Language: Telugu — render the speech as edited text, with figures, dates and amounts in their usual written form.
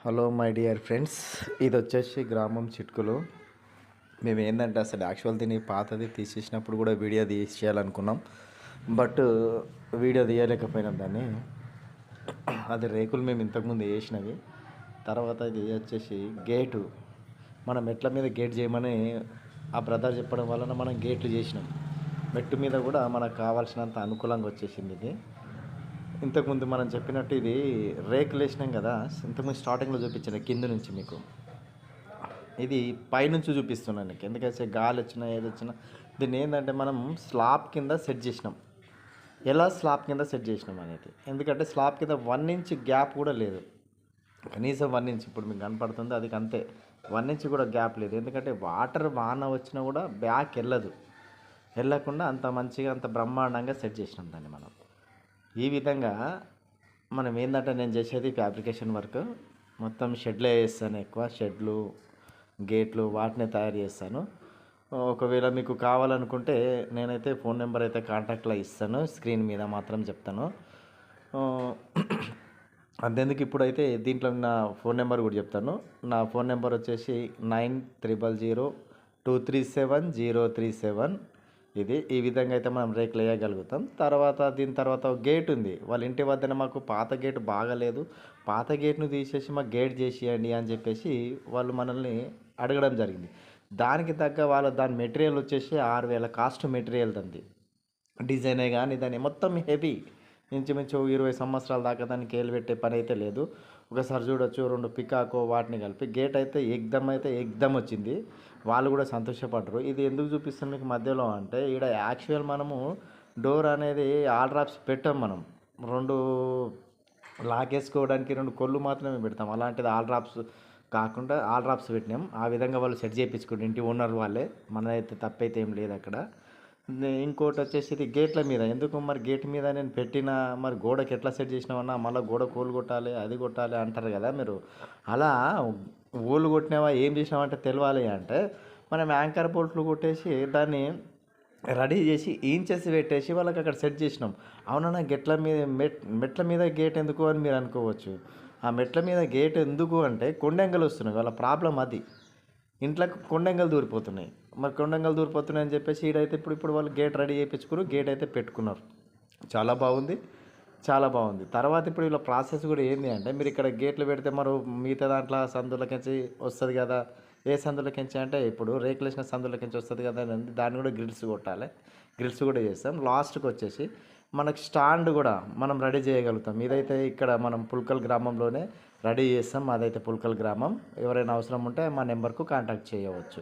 హలో మై డియర్ ఫ్రెండ్స్, ఇది వచ్చేసి గ్రామం చిట్కులు. మేము ఏంటంటే అసలు యాక్చువల్ దీన్ని పాతది తీసేసినప్పుడు కూడా వీడియో తీసేయాలనుకున్నాం. బట్ వీడియో తీయలేకపోయినాం దాన్ని. అది రేకులు మేము ఇంతకుముందు వేసినవి. తర్వాత ఇది వచ్చేసి గేటు, మనం మెట్ల మీద గేట్ చేయమని ఆ బ్రదర్ చెప్పడం వలన మనం గేట్లు చేసినాం. మెట్టు మీద కూడా మనకు కావాల్సినంత అనుకూలంగా వచ్చేసింది ఇది. ఇంతకుముందు మనం చెప్పినట్టు ఇది రేకులు వేసినాం కదా, ఇంతకుముందు స్టార్టింగ్లో చూపించాను కింద నుంచి మీకు. ఇది పైనుంచి చూపిస్తున్నాను నీకు, ఎందుకంటే గాలి వచ్చినా ఏది వచ్చినా. దీన్ని ఏంటంటే మనం స్లాబ్ కింద సెట్ చేసినాం. ఎలా స్లాబ్ కింద సెట్ చేసినాం అనేది, ఎందుకంటే స్లాబ్ కింద 1 ఇంచ్ గ్యాప్ కూడా లేదు, కనీసం 1 ఇంచ్. ఇప్పుడు మీకు కనపడుతుంది అది అంతే, 1 ఇంచ్ కూడా గ్యాప్ లేదు. ఎందుకంటే వాటర్ వాన వచ్చినా కూడా బ్యాక్ వెళ్ళకుండా అంత మంచిగా అంత బ్రహ్మాండంగా సెట్ చేసినాం దాన్ని మనం. ఈ విధంగా మనం ఏంటంటే నేను చేసేది ఫ్యాబ్రికేషన్ వర్క్, మొత్తం షెడ్లే వేస్తాను. ఎక్కువ షెడ్లు, గేట్లు వాటిని తయారు చేస్తాను. ఒకవేళ మీకు కావాలనుకుంటే నేనైతే ఫోన్ నెంబర్ అయితే కాంటాక్ట్లో ఇస్తాను, స్క్రీన్ మీద మాత్రం చెప్తాను. అంతెందుకు, ఇప్పుడైతే దీంట్లో నా ఫోన్ నెంబర్ కూడా చెప్తాను. నా ఫోన్ నెంబర్ వచ్చేసి 9000237037. ఇది ఈ విధంగా అయితే మనం రేకులు వేయగలుగుతాం. దీని తర్వాత గేట్ ఉంది. వాళ్ళ ఇంటి వద్దన మాకు పాత గేట్ బాగాలేదు, పాత గేట్ను తీసేసి మాకు గేట్ చేసేయండి అని చెప్పేసి వాళ్ళు మనల్ని అడగడం జరిగింది. దానికి తగ్గ దాని మెటీరియల్ వచ్చేసి 6000 కాస్ట్ మెటీరియల్ దంది. డిజైనే కానీ దాన్ని మొత్తం హెవీ, ఇంచుమించు 20 సంవత్సరాల దాకా దానికి ఏలు పెట్టే పని అయితే లేదు. ఒకసారి చూడొచ్చు, 2 పికాకో వాటిని కలిపి గేట్ అయితే ఎగ్దమ్ వచ్చింది. వాళ్ళు కూడా సంతోషపడ్డారు. ఇది ఎందుకు చూపిస్తాను మీకు మధ్యలో అంటే, ఈడ యాక్చువల్ మనము డోర్ అనేది ఆల్ డ్రాప్స్ పెట్టాం. మనం 2 లాగేసుకోవడానికి 2 కొళ్ళు మాత్రమే పెడతాం. అలాంటిది ఆల్ డ్రాప్స్ కాకుండా ఆల్ డ్రాప్స్ పెట్టినాం. ఆ విధంగా వాళ్ళు సెట్ చేయించుకుంటారు, ఇంటి ఓనర్ వాళ్ళే, మనదైతే తప్పైతే ఏం లేదు అక్కడ. ఇంకోటి వచ్చేసి ఇది గేట్ల మీద ఎందుకు మరి, గేట్ మీద నేను పెట్టిన మరి గోడకి ఎట్లా సెట్ చేసినావన్నా, మళ్ళీ గోడ కోలు కొట్టాలి అది కొట్టాలి అంటారు కదా మీరు. అలా ఓళ్ళు కొట్టినావా ఏం చేసినావంటే తెలియాలి అంటే, మనం యాంకర్ బోల్ట్లు కొట్టేసి దాన్ని రెడీ చేసి ఇంచెస్ పెట్టేసి వాళ్ళకి అక్కడ సెట్ చేసినాం. అవునన్నా మెట్ల మీద గేట్ ఎందుకు అని మీరు అనుకోవచ్చు. ఆ మెట్ల మీద గేట్ ఎందుకు అంటే కొండెంగలు వస్తున్నాయి, వాళ్ళ ప్రాబ్లం అది. ఇంట్లోకి కొండెంగలు దూరిపోతున్నాయి. మరి కొండెంగలు దూరిపోతున్నాయి అని చెప్పేసి ఈడైతే ఇప్పుడు వాళ్ళు గేట్ రెడీ చేయించుకున్నారు, గేట్ అయితే పెట్టుకున్నారు. చాలా బాగుంది. తర్వాత ఇప్పుడు ఇలా ప్రాసెస్ కూడా ఏంటి అంటే, మీరు ఇక్కడ గేట్లు పెడితే మరి మిగతా దాంట్లో సందులకించి వస్తుంది కదా. ఏ సందులకించి అంటే, ఇప్పుడు రేకులు వేసిన సందులకించి వస్తుంది కదా, దాన్ని కూడా గ్రిల్స్ కొట్టాలి. గ్రిల్స్ కూడా చేస్తాం. లాస్ట్కి వచ్చేసి మనకు స్టాండ్ కూడా మనం రెడీ చేయగలుగుతాం. ఇదైతే ఇక్కడ మనం పుల్కల్ గ్రామంలోనే రెడీ చేస్తాం. అదైతే పుల్కల్ గ్రామం. ఎవరైనా అవసరం ఉంటే మా నెంబర్కు కాంటాక్ట్ చేయవచ్చు.